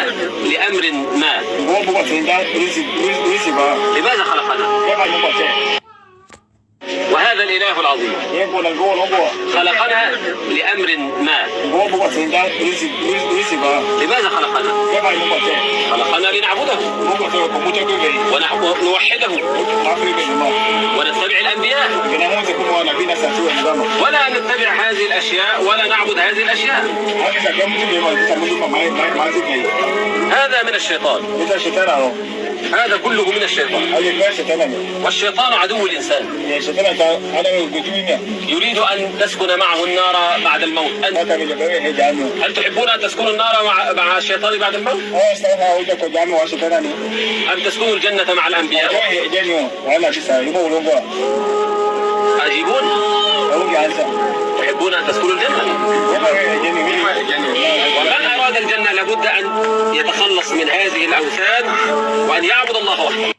خلقنا لأمر ما. لماذا خلقنا؟ وهذا الإله العظيم خلقنا لأمر ما. لماذا خلقنا؟ خلقنا لنعبده ونوحده ونتبع الأنبياء، ولا نتبع هذه الأشياء ولا نعبد هذه الأشياء. هذا من الشيطان، هذا كله من الشيطان. والشيطان عدو الإنسان، يريد أن تسكن معه النار بعد الموت. هل تحبون أن تسكنوا النار مع الشيطان بعد الموت؟ أم تسكنوا الجنة مع الأنبياء؟ أجيبون؟ تحبون أن تسكنوا الجنة؟ ومن أراد الجنة لابد أن يتخلص من هذه الأوثان وأن يعبد الله وحده.